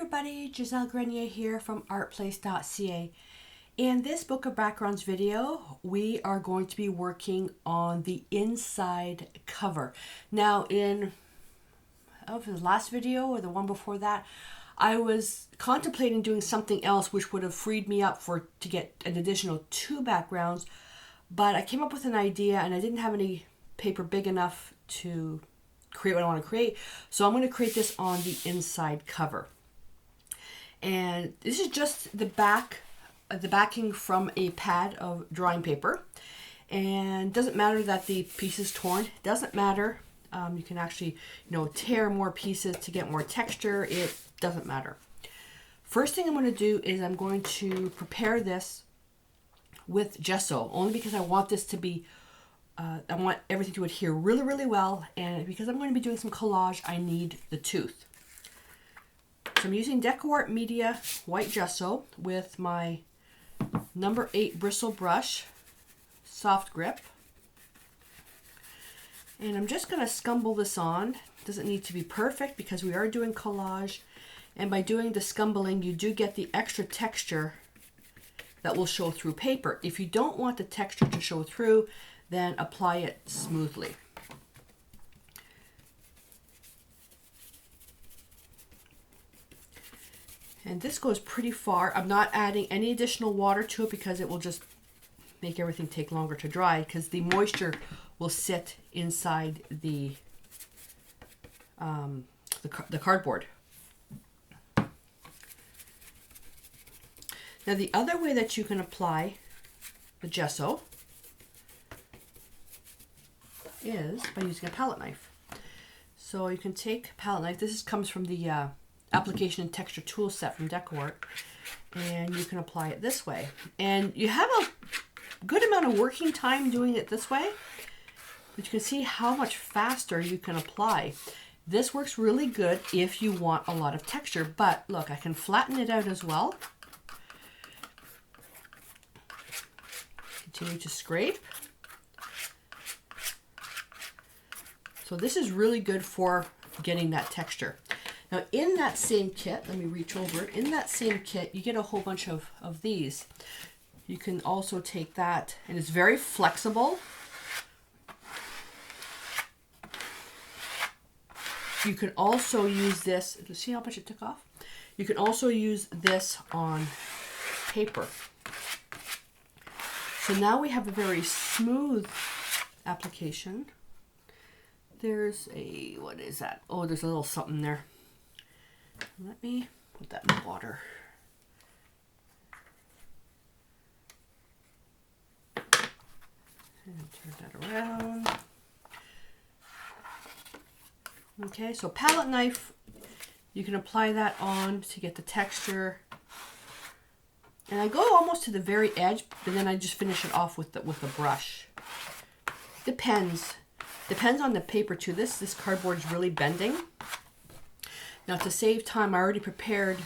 everybody, Giselle Grenier here from artplace.ca. In this book of backgrounds video, we are going to be working on the inside cover. Now in the last video or the one before that, I was contemplating doing something else which would have freed me up to get an additional 2 backgrounds, but I came up with an idea and I didn't have any paper big enough to create what I want to create, so I'm going to create this on the inside cover. And this is just the backing from a pad of drawing paper, and doesn't matter that the piece is torn, doesn't matter. You can actually tear more pieces to get more texture. It doesn't matter. First thing I'm going to do is I'm going to prepare this with gesso, only because I want this to be I want everything to adhere really, really well, and because I'm going to be doing some collage, I need the tooth. So I'm using DecoArt Media white gesso with my number 8 bristle brush, soft grip. And I'm just going to scumble this on. Doesn't need to be perfect because we are doing collage, and by doing the scumbling, you do get the extra texture that will show through paper. If you don't want the texture to show through, then apply it smoothly. And this goes pretty far. I'm not adding any additional water to it because it will just make everything take longer to dry, because the moisture will sit inside the cardboard. Now the other way that you can apply the gesso is by using a palette knife. So you can take a palette knife. This comes from the application and texture tool set from DecoArt, and you can apply it this way. And you have a good amount of working time doing it this way, but you can see how much faster you can apply. This works really good if you want a lot of texture, but look, I can flatten it out as well. Continue to scrape. So this is really good for getting that texture. Now in that same kit, let me reach over, in that same kit you get a whole bunch of these. You can also take that, and it's very flexible. You can also use this, see how much it took off? You can also use this on paper. So now we have a very smooth application. There's a, what is that? Oh, there's a little something there. Let me put that in the water. And turn that around. Okay, so palette knife, you can apply that on to get the texture. And I go almost to the very edge, but then I just finish it off with the brush. Depends on the paper too. This cardboard is really bending. Now to save time, I already prepared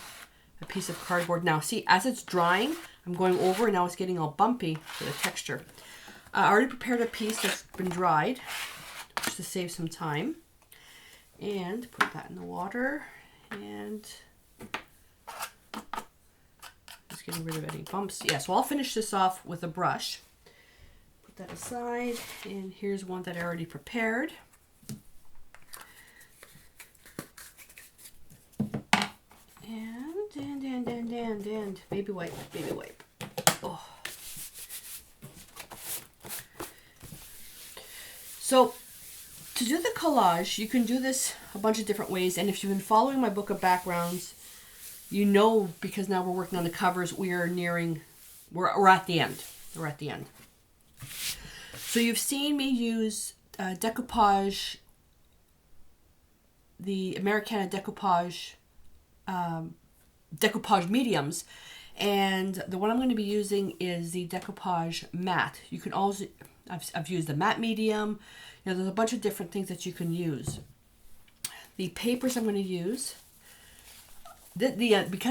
a piece of cardboard. Now see, as it's drying, I'm going over, and now it's getting all bumpy for the texture. I already prepared a piece that's been dried, just to save some time. And put that in the water, and just getting rid of any bumps. Yeah, so I'll finish this off with a brush. Put that aside, and here's one that I already prepared. And baby wipe. Oh. So to do the collage, you can do this a bunch of different ways, and if you've been following my book of backgrounds, you know, because now we're working on the covers, we're at the end. We're at the end. So you've seen me use decoupage, the Americana decoupage mediums, and the one I'm going to be using is the decoupage matte. You can also, I've used the matte medium. There's a bunch of different things that you can use. The papers I'm going to use, because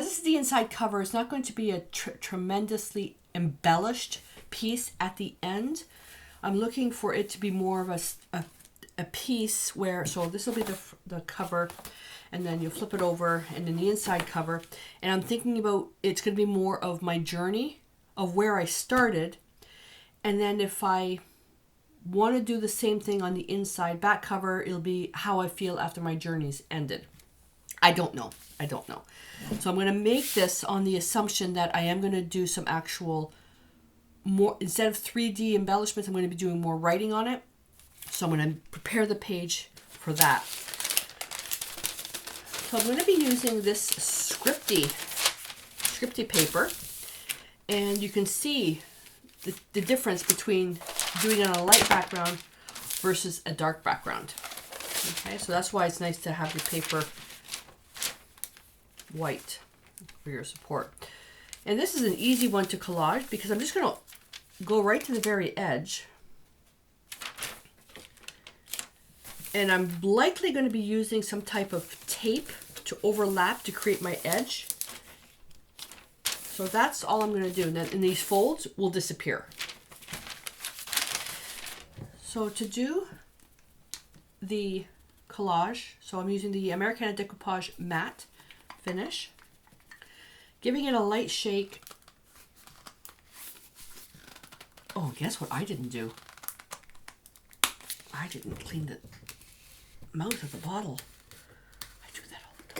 this is the inside cover, it's not going to be a tremendously embellished piece at the end. I'm looking for it to be more of a piece where, so this will be the cover, and then you flip it over, and then the inside cover. And I'm thinking about, it's going to be more of my journey of where I started. And then if I want to do the same thing on the inside back cover, it'll be how I feel after my journey's ended. I don't know. I don't know. So I'm going to make this on the assumption that I am going to do some actual more, instead of 3D embellishments, I'm going to be doing more writing on it. So I'm going to prepare the page for that. So I'm going to be using this scripty paper, and you can see the difference between doing it on a light background versus a dark background. Okay, so that's why it's nice to have your paper white for your support. And this is an easy one to collage because I'm just going to go right to the very edge. And I'm likely going to be using some type of tape to overlap to create my edge. So that's all I'm going to do. And then these folds will disappear. So to do the collage, so I'm using the Americana Decoupage Matte finish, giving it a light shake. Oh, guess what I didn't do? I didn't clean the mouth of the bottle. I do that all the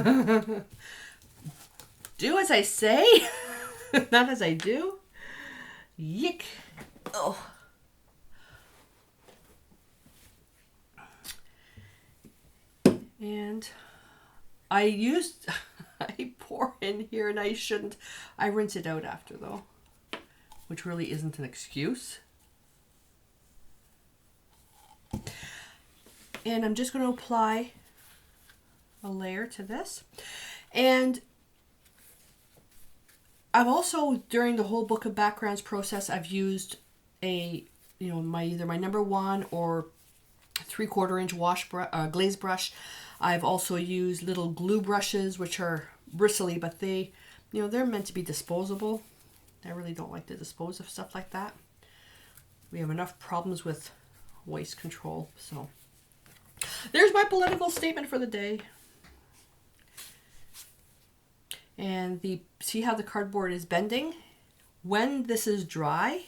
time. Yeah. Do as I say, not as I do. Yick. Oh. And I pour in here, and I shouldn't. I rinse it out after though, which really isn't an excuse. And I'm just going to apply a layer to this. And I've also, during the whole book of backgrounds process, I've used a, either my number 1 or 3/4 inch glaze brush. I've also used little glue brushes, which are bristly, but they, they're meant to be disposable. I really don't like to dispose of stuff like that. We have enough problems with waste control. So there's my political statement for the day. And see how the cardboard is bending? When this is dry,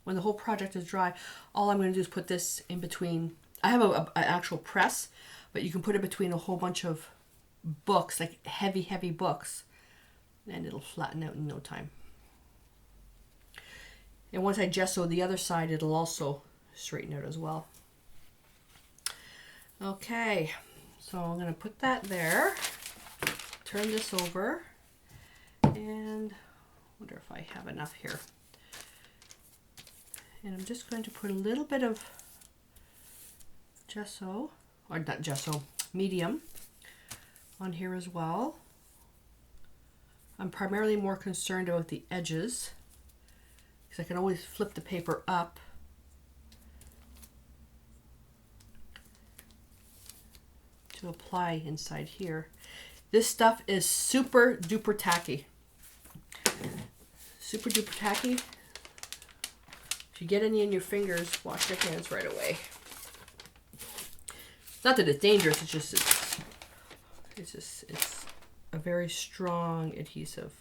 when the whole project is dry, all I'm going to do is put this in between. I have an actual press, but you can put it between a whole bunch of books, like heavy books, and it'll flatten out in no time. And once I gesso the other side, it'll also straighten out as well. Okay, so I'm going to put that there, turn this over, and I wonder if I have enough here. And I'm just going to put a little bit of gesso, or not gesso, medium on here as well. I'm primarily more concerned about the edges because I can always flip the paper up. To apply inside here. This stuff is super duper tacky. Super duper tacky. If you get any in your fingers, wash your hands right away. Not that it's dangerous, it's a very strong adhesive.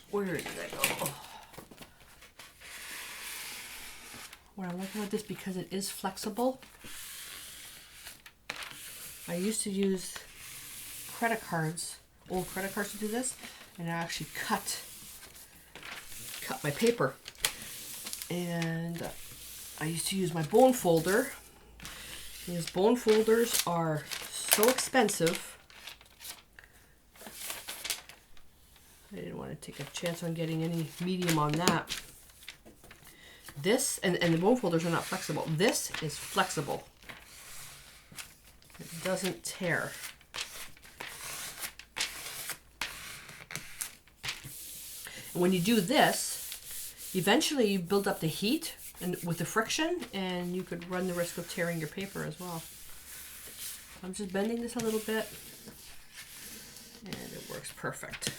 Where did I go? What I'm liking about this, because it is flexible. I used to use credit cards, old credit cards to do this, and I actually cut my paper. And I used to use my bone folder. These bone folders are so expensive. I didn't want to take a chance on getting any medium on that. This, and the bone folders are not flexible. This is flexible. It doesn't tear. And when you do this, eventually you build up the heat and with the friction, and you could run the risk of tearing your paper as well. I'm just bending this a little bit, and it works perfect.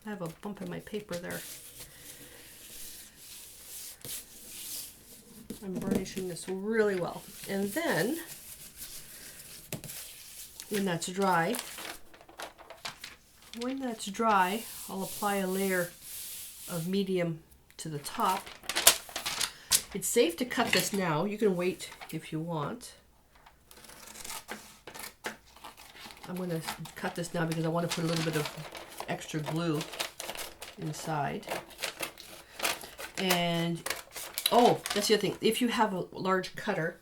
I have a bump in my paper there. I'm burnishing this really well. And then, when that's dry, I'll apply a layer of medium to the top. It's safe to cut this now. You can wait if you want. I'm going to cut this now because I want to put a little bit of extra glue inside. And oh, that's the other thing. If you have a large cutter,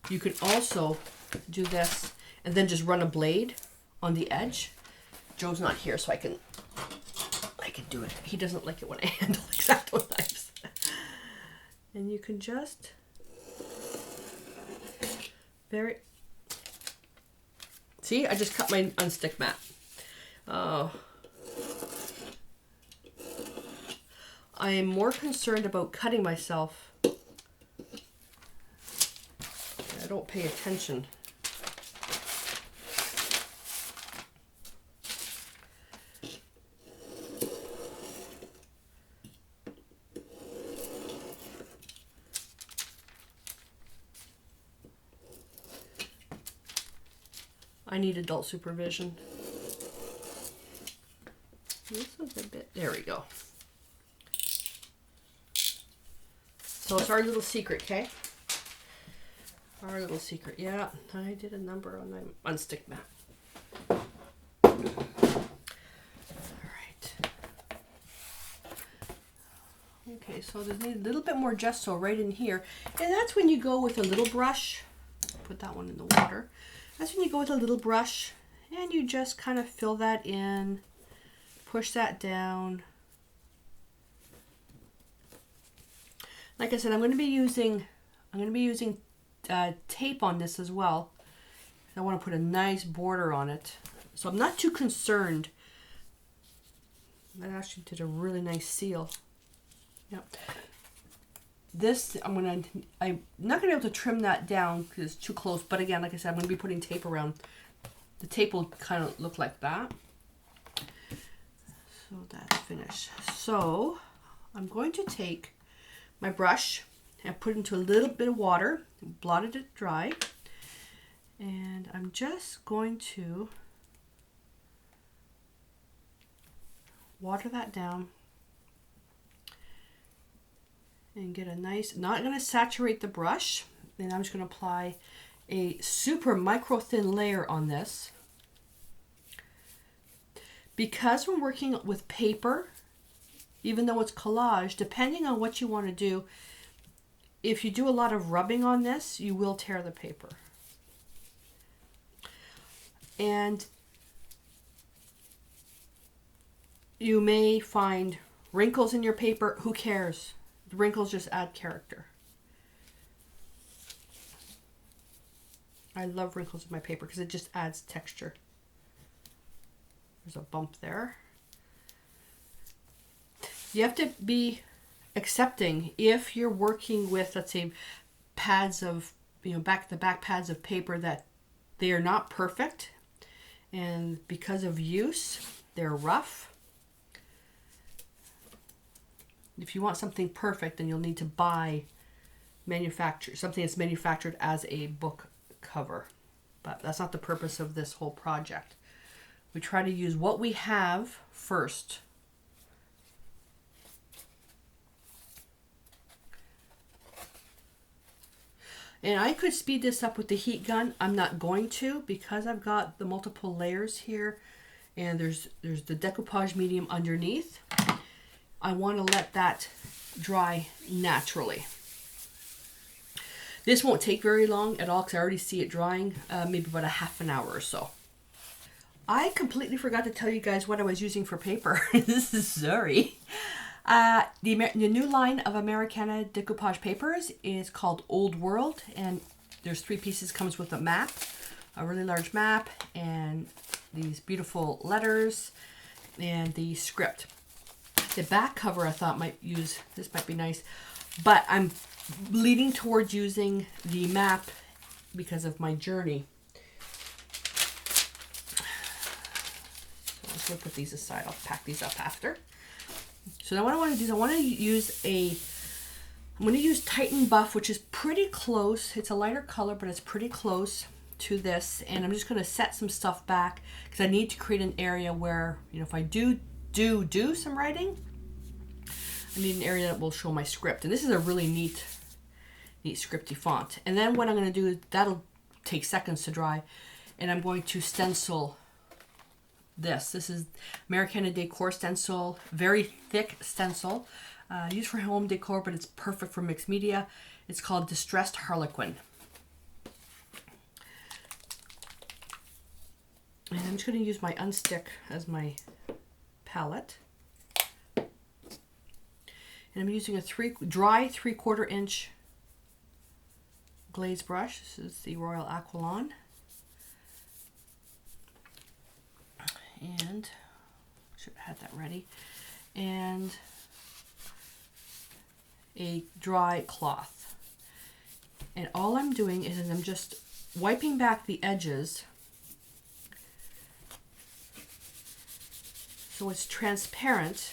you can also do this and then just run a blade on the edge. Joe's not here, so I can do it. He doesent like it when I handle X-Acto knives. And you can just see, I just cut my unstick mat. Oh. I am more concerned about cutting myself. I don't pay attention. I need adult supervision. This is a bit, there we go. So it's our little secret, okay? Our little secret. Yeah, I did a number on my unstick mat. All right. Okay, so there's a little bit more gesso right in here. And that's when you go with a little brush. Put that one in the water. That's when you go with a little brush and you just kind of fill that in, push that down. Like I said, I'm going to be using tape on this as well. I want to put a nice border on it, so I'm not too concerned. That actually did a really nice seal. Yep. This, I'm not going to be able to trim that down because it's too close. But again, like I said, I'm going to be putting tape around. The tape will kind of look like that. So that's finished. So I'm going to take my brush and put it into a little bit of water, blotted it dry. And I'm just going to water that down. And get a nice, not going to saturate the brush. Then I'm just going to apply a super micro thin layer on this. Because we're working with paper, even though it's collage, depending on what you want to do, if you do a lot of rubbing on this, you will tear the paper. And you may find wrinkles in your paper. Who cares? The wrinkles just add character. I love wrinkles in my paper because it just adds texture. There's a bump there. You have to be accepting if you're working with, let's say, pads of, back-to-back pads of paper that they are not perfect, and because of use, they're rough. If you want something perfect, then you'll need to buy something that's manufactured as a book cover. But that's not the purpose of this whole project. We try to use what we have first. And I could speed this up with the heat gun. I'm not going to because I've got the multiple layers here, and there's the decoupage medium underneath. I want to let that dry naturally. This won't take very long at all because I already see it drying, maybe about a half an hour or so. I completely forgot to tell you guys what I was using for paper. This is sorry. The new line of Americana decoupage papers is called Old World, and there's 3 pieces. Comes with a map, a really large map, and these beautiful letters, and the script. The back cover I thought this might be nice, but I'm leaning towards using the map because of my journey. So I'm just gonna put these aside. I'll pack these up after. So now what I want to do is I'm going to use Titan Buff, which is pretty close. It's a lighter color, but it's pretty close to this. And I'm just going to set some stuff back because I need to create an area where, you know, if I do some writing, I need an area that will show my script. And this is a really neat scripty font. And then what I'm going to do, that'll take seconds to dry, and I'm going to stencil this. This is Americana Decor stencil, very thick stencil, used for home decor, but it's perfect for mixed media. It's called Distressed Harlequin. And I'm just going to use my unstick as my palette. And I'm using a dry 3/4 inch glaze brush. This is the Royal Aquilon. And should have had that ready. And a dry cloth. And all I'm doing is I'm just wiping back the edges so it's transparent.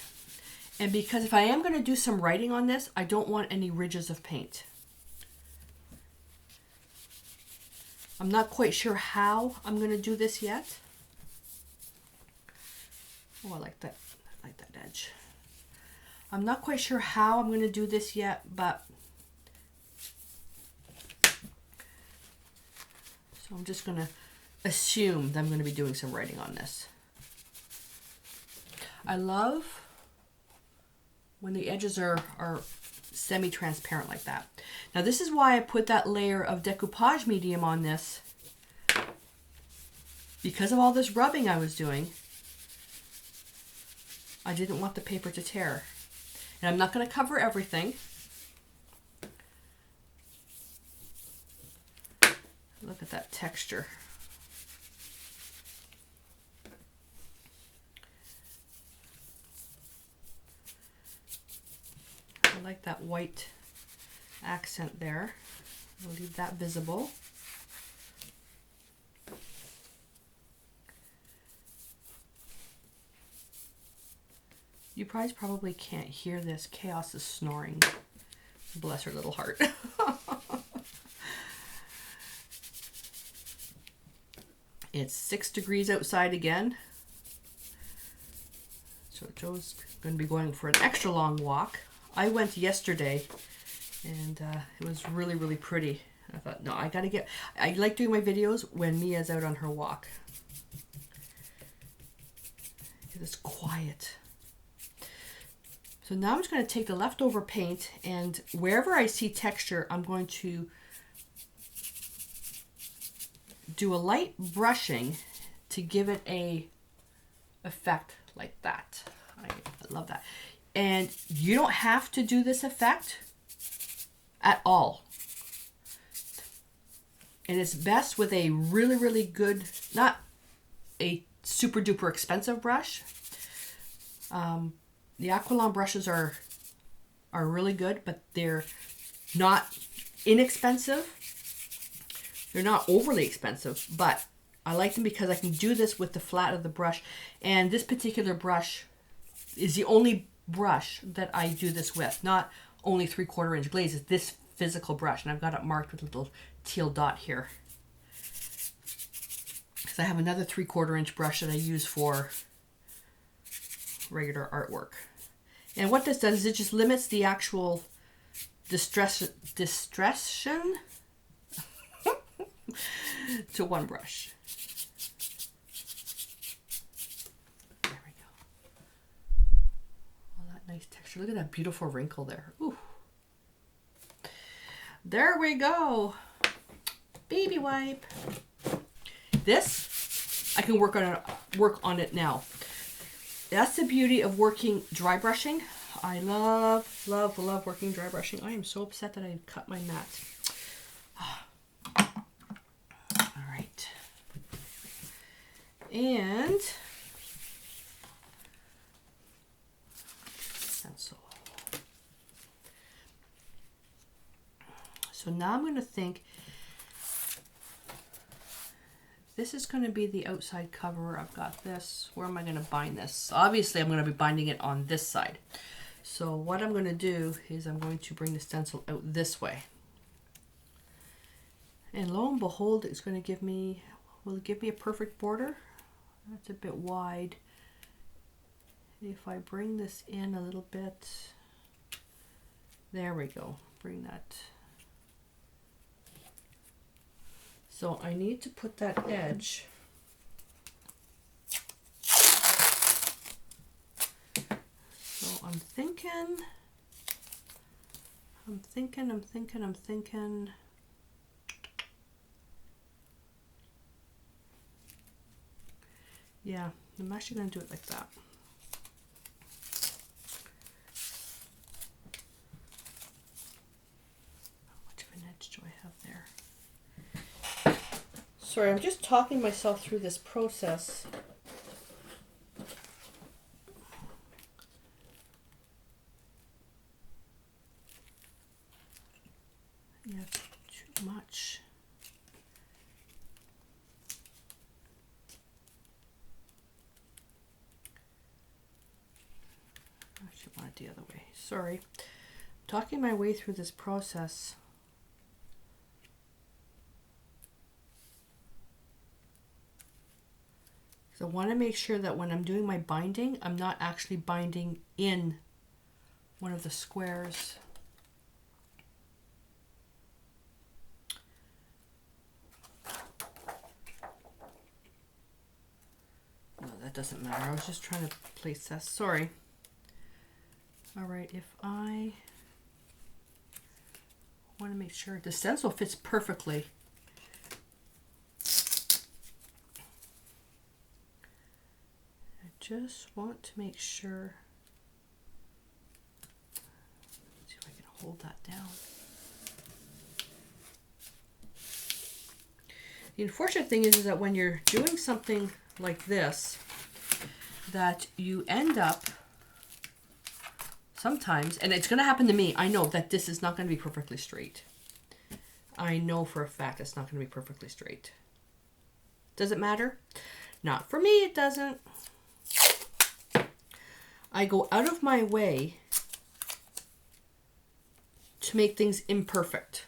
And because if I am going to do some writing on this, I don't want any ridges of paint. I'm not quite sure how I'm going to do this yet. Oh, I like that edge. I'm not quite sure how I'm going to do this yet, but so I'm just going to assume that I'm going to be doing some writing on this. I love when the edges are semi-transparent like that. Now this is why I put that layer of decoupage medium on this, because of all this rubbing I was doing. I didn't want the paper to tear. And I'm not going to cover everything. Look at that texture. I like that white accent there. We'll leave that visible. You guys probably can't hear this. Chaos is snoring. Bless her little heart. It's 6 degrees outside again. So Joe's going to be going for an extra long walk. I went yesterday and it was really, really pretty. I thought, no, I like doing my videos when Mia's out on her walk. It's quiet. So now I'm just going to take the leftover paint, and wherever I see texture, I'm going to do a light brushing to give it a effect like that. I love that. And you don't have to do this effect at all. And it's best with a really, really good, not a super duper expensive brush. The Aquilon brushes are really good, but they're not inexpensive. They're not overly expensive, but I like them because I can do this with the flat of the brush. And this particular brush is the only brush that I do this with. Not only 3/4 inch glaze, it's this physical brush. And I've got it marked with a little teal dot here. Because I have another 3/4 inch brush that I use for regular artwork. And what this does is it just limits the actual distress to one brush. There we go. Oh, that nice texture. Look at that beautiful wrinkle there. Ooh. There we go. Baby wipe. This, I can work on it now. That's the beauty of working dry brushing. I love, love, love working dry brushing. I am so upset that I cut my mat. All right. And stencil. So now I'm going to think, this is going to be the outside cover. I've got this. Where am I going to bind this? Obviously, I'm going to be binding it on this side. So what I'm going to do is I'm going to bring the stencil out this way. And lo and behold, it's going to give me, will it give me a perfect border? That's a bit wide. If I bring this in a little bit, there we go. Bring that. So I need to put that edge so I'm thinking yeah, I'm actually going to do it like that. How much of an edge do I have there? Sorry, I'm just talking myself through this process. Yeah, too much. I should want it the other way. Sorry. I'm talking my way through this process. So I want to make sure that when I'm doing my binding, I'm not actually binding in one of the squares. No, that doesn't matter. I was just trying to place this. Sorry. All right, if I want to make sure the stencil fits perfectly. Just want to make sure. Let's see if I can hold that down. The unfortunate thing is that when you're doing something like this, that you end up sometimes, and it's going to happen to me, I know that this is not going to be perfectly straight. I know for a fact it's not going to be perfectly straight. Does it matter? Not for me, it doesn't. I go out of my way to make things imperfect.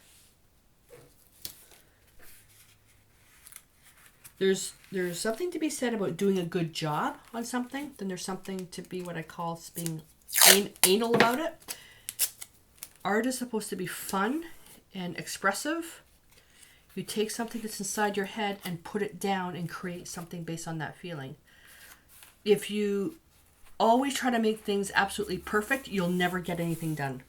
There's something to be said about doing a good job on something. Then there's something to be what I call being anal about it. Art is supposed to be fun and expressive. You take something that's inside your head and put it down and create something based on that feeling. If you always try to make things absolutely perfect, you'll never get anything done.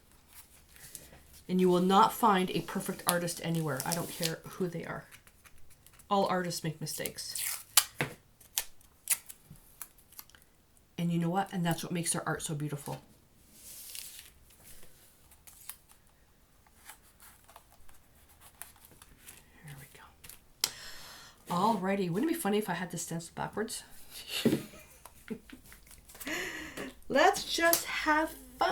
And you will not find a perfect artist anywhere. I don't care who they are. All artists make mistakes. And you know what? And that's what makes their art so beautiful. There we go. Alrighty. Wouldn't it be funny if I had this stencil backwards? Let's just have fun.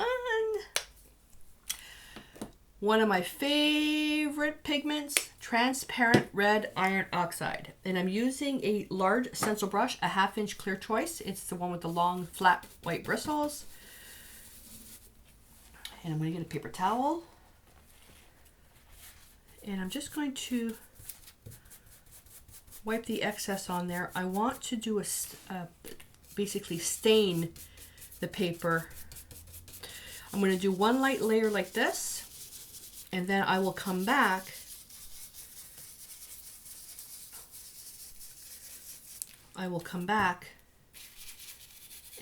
One of my favorite pigments, transparent red iron oxide. And I'm using a large stencil brush, a 1/2 inch clear choice. It's the one with the long flat white bristles. And I'm going to get a paper towel. And I'm just going to wipe the excess on there. I want to do basically stain the paper. I'm going to do one light layer like this, and then I will come back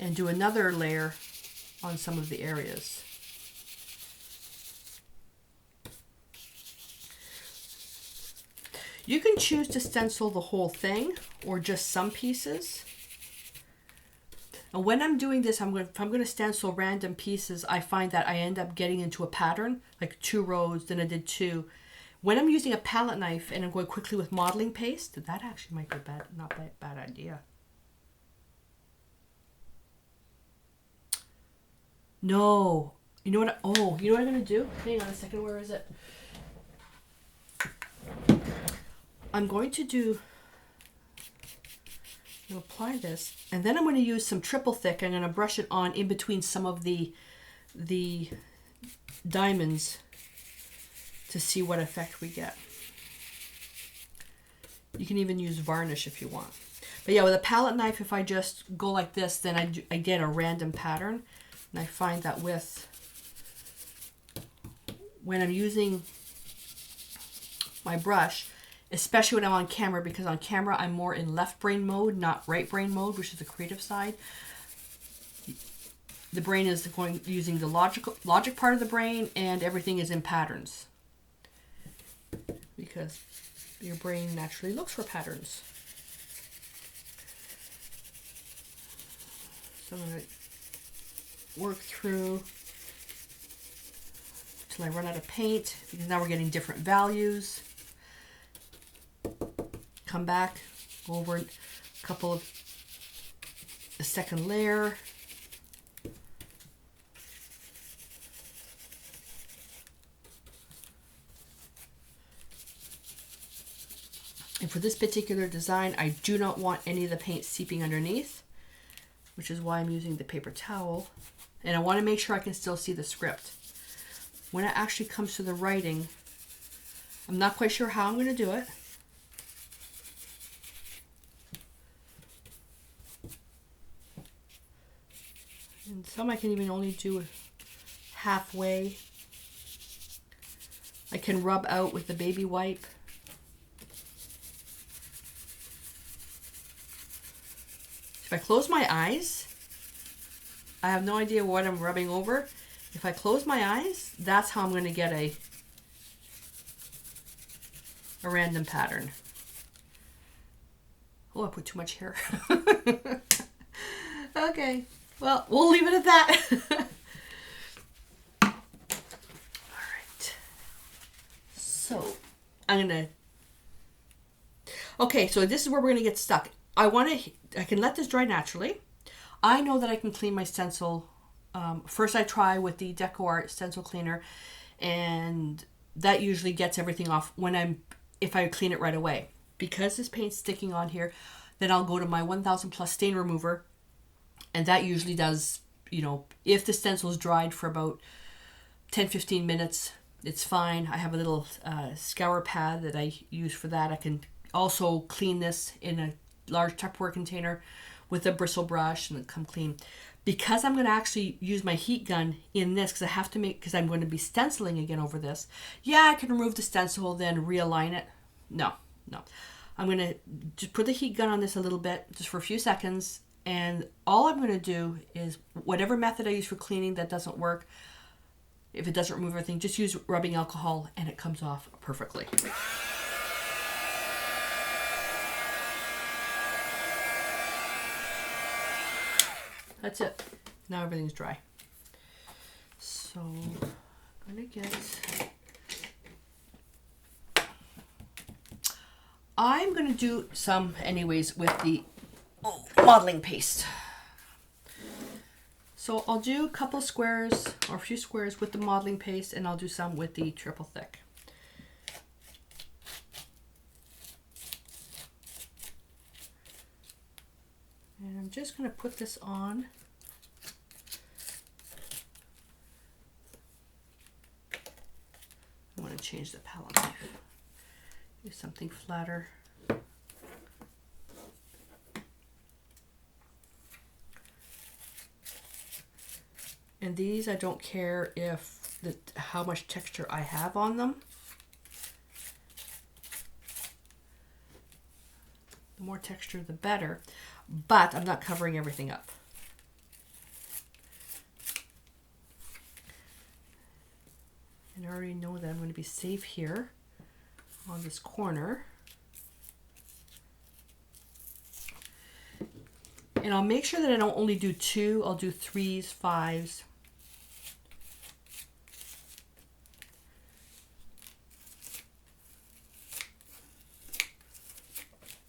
and do another layer on some of the areas. You can choose to stencil the whole thing or just some pieces. And when I'm doing this, if I'm going to stencil random pieces, I find that I end up getting into a pattern, like 2 rows, then I did 2. When I'm using a palette knife and I'm going quickly with modeling paste, that actually might be not a bad idea. No. You know what? You know what I'm going to do? Hang on a second. Where is it? I'm going to apply this, and then I'm going to use some triple thick. I'm going to brush it on in between some of the diamonds to see what effect we get. You can even use varnish if you want. But yeah, with a palette knife, if I just go like this, then I get a random pattern. And I find that when I'm using my brush, especially when I'm on camera, because on camera I'm more in left brain mode, not right brain mode, which is the creative side. The brain is using the logic part of the brain, and everything is in patterns. Because your brain naturally looks for patterns. So I'm going to work through till I run out of paint, because now we're getting different values. Come back, go over a couple of the second layer. And for this particular design, I do not want any of the paint seeping underneath, which is why I'm using the paper towel. And I want to make sure I can still see the script. When it actually comes to the writing, I'm not quite sure how I'm going to do it. And some I can even only do halfway. I can rub out with the baby wipe. If I close my eyes, I have no idea what I'm rubbing over. If I close my eyes, that's how I'm going to get a random pattern. Oh, I put too much here. Okay, well, we'll leave it at that. All right. So, okay, so this is where we're going to get stuck. I can let this dry naturally. I know that I can clean my stencil. First I try with the DecoArt stencil cleaner, and that usually gets everything off if I clean it right away. Because this paint's sticking on here, then I'll go to my 1000 plus stain remover, and that usually does, if the stencil's dried for about 10-15 minutes, it's fine. I have a little scour pad that I use for that. I can also clean this in a large Tupperware container with a bristle brush and come clean. Because I'm going to actually use my heat gun in this, because I'm going to be stenciling again over this. Yeah, I can remove the stencil, then realign it. No. I'm going to just put the heat gun on this a little bit, just for a few seconds, and all I'm going to do is whatever method I use for cleaning that doesn't work, if it doesn't remove everything, just use rubbing alcohol and it comes off perfectly. That's it. Now everything's dry. So I'm going to do some anyways with the modeling paste. So I'll do a couple squares or a few squares with the modeling paste, and I'll do some with the triple thick. And I'm just going to put this on. I want to change the palette knife. Do something flatter. And these, I don't care how much texture I have on them. The more texture, the better. But I'm not covering everything up. And I already know that I'm going to be safe here on this corner. And I'll make sure that I don't only do 2, I'll do 3s, 5s.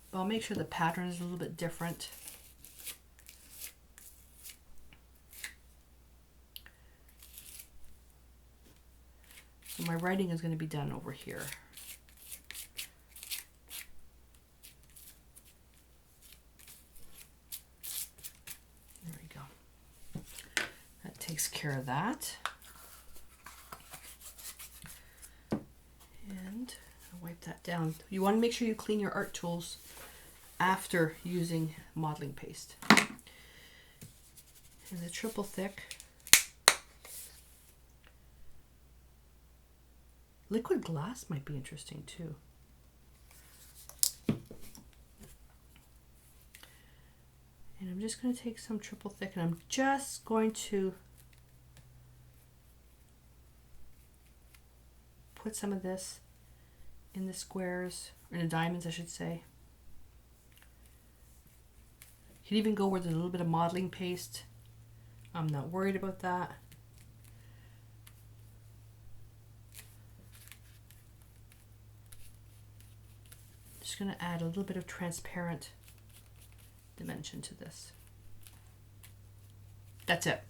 But I'll make sure the pattern is a little bit different. So my writing is going to be done over here. There we go. That takes care of that. And I'll wipe that down. You want to make sure you clean your art tools after using modeling paste. And the triple thick. Liquid glass might be interesting too. And I'm just going to take some triple thick and I'm just going to put some of this in the squares, or in the diamonds I should say. You can even go with a little bit of modeling paste. I'm not worried about that. Just going to add a little bit of transparent dimension to this. That's it.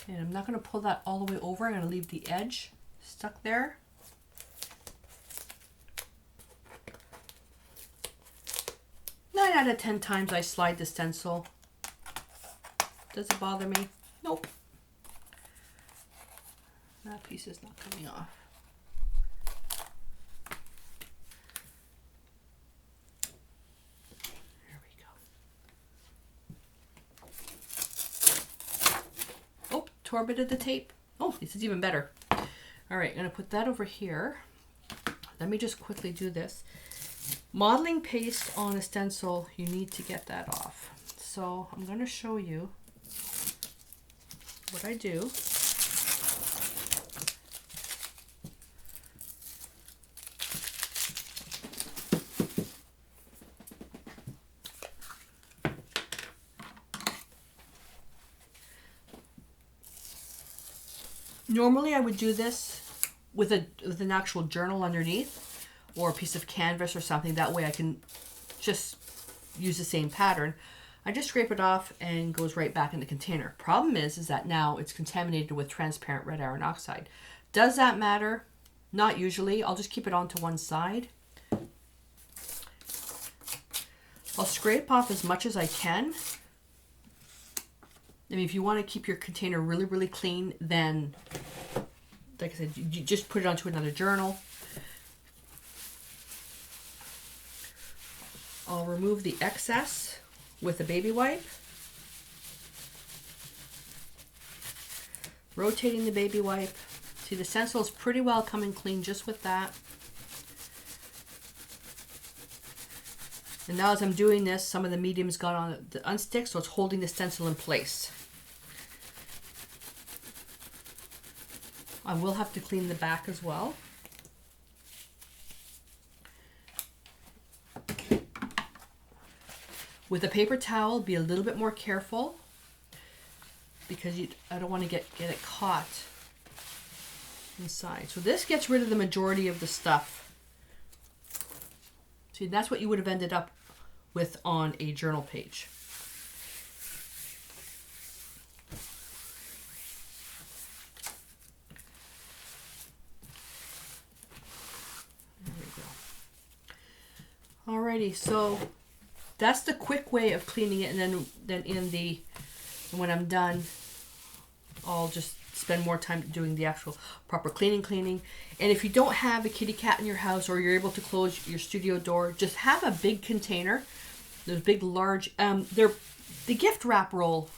And I'm not going to pull that all the way over. I'm going to leave the edge stuck there. Nine out of 10 times I slide the stencil. Does it bother me? Nope. That piece is not coming off. There we go. Oh, tore a bit of the tape. Oh, this is even better. All right, I'm going to put that over here. Let me just quickly do this. Modeling paste on a stencil, you need to get that off. So I'm going to show you what I do. Normally I would do this with an actual journal underneath, or a piece of canvas or something. That way I can just use the same pattern. I just scrape it off and goes right back in the container. Problem is that now it's contaminated with transparent red iron oxide. Does that matter? Not usually. I'll just keep it on to one side. I'll scrape off as much as I can. I mean, if you want to keep your container really, really clean, then, like I said, you just put it onto another journal. I'll remove the excess with a baby wipe. Rotating the baby wipe. See, the stencil is pretty well coming clean just with that. And now as I'm doing this, some of the medium's got on the unstick, so it's holding the stencil in place. I will have to clean the back as well. With a paper towel, be a little bit more careful because I don't want to get it caught inside. So this gets rid of the majority of the stuff. See, that's what you would have ended up with on a journal page. There we go. Alrighty, so that's the quick way of cleaning it, and then when I'm done, I'll just spend more time doing the actual proper cleaning. And if you don't have a kitty cat in your house, or you're able to close your studio door, just have a big container. Those big, large, the gift wrap roll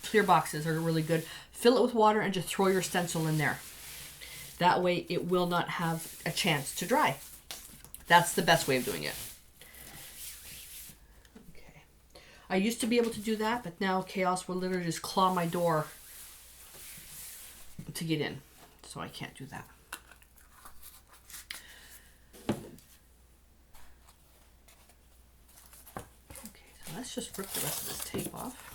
clear boxes are really good. Fill it with water and just throw your stencil in there. That way it will not have a chance to dry. That's the best way of doing it. I used to be able to do that, but now Chaos will literally just claw my door to get in. So I can't do that. Okay, so let's just rip the rest of this tape off.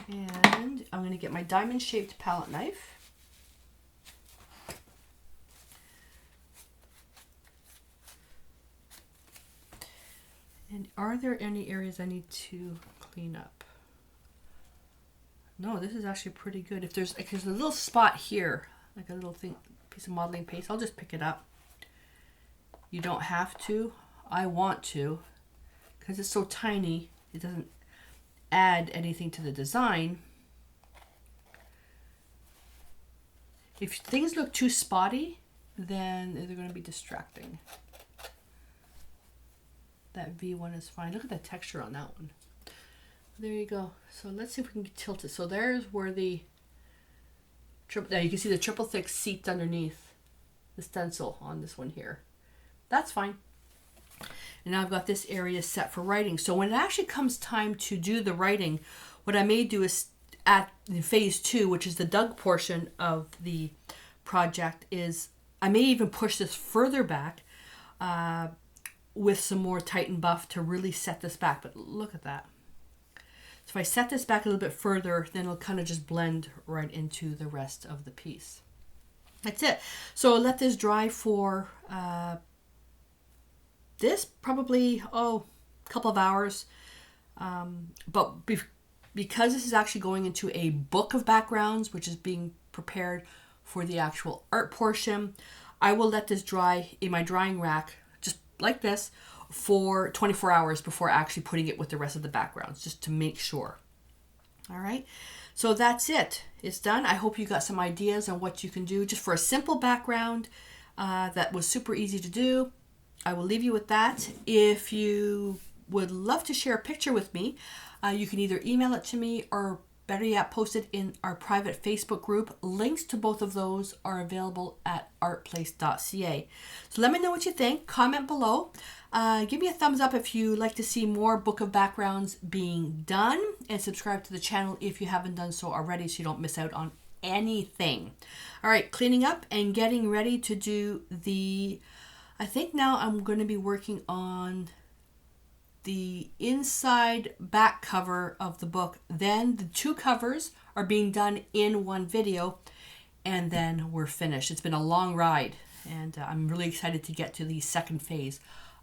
And I'm going to get my diamond-shaped palette knife. And are there any areas I need to clean up? No, this is actually pretty good. If there's a little spot here, like a little piece of modeling paste, I'll just pick it up. You don't have to. I want to, because it's so tiny, it doesn't add anything to the design. If things look too spotty, then they're going to be distracting. That V1 is fine. Look at the texture on that one. There you go. So let's see if we can tilt it. So there's where the now you can see the triple thick seeped underneath the stencil on this one here. That's fine. And now I've got this area set for writing. So when it actually comes time to do the writing, what I may do is at phase 2, which is the dug portion of the project, is I may even push this further back with some more Titan buff to really set this back. But look at that. So if I set this back a little bit further, then it'll kind of just blend right into the rest of the piece. That's it. So I'll let this dry for this probably, a couple of hours. But because this is actually going into a book of backgrounds, which is being prepared for the actual art portion, I will let this dry in my drying rack, just like this, for 24 hours before actually putting it with the rest of the backgrounds, just to make sure. All right, so that's it. It's done. I hope you got some ideas on what you can do just for a simple background that was super easy to do. I will leave you with that. If you would love to share a picture with me, you can either email it to me or better yet, post it in our private Facebook group. Links to both of those are available at artplace.ca. So let me know what you think. Comment below. Give me a thumbs up if you like to see more book of backgrounds being done, and subscribe to the channel if you haven't done so already so you don't miss out on anything. All right, cleaning up and getting ready to do I think now I'm going to be working on the inside back cover of the book. Then the 2 covers are being done in one video, and then we're finished. It's been a long ride, and I'm really excited to get to the second phase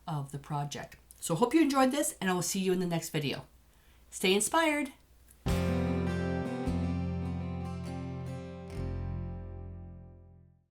of the project. So hope you enjoyed this, and I will see you in the next video. Stay inspired.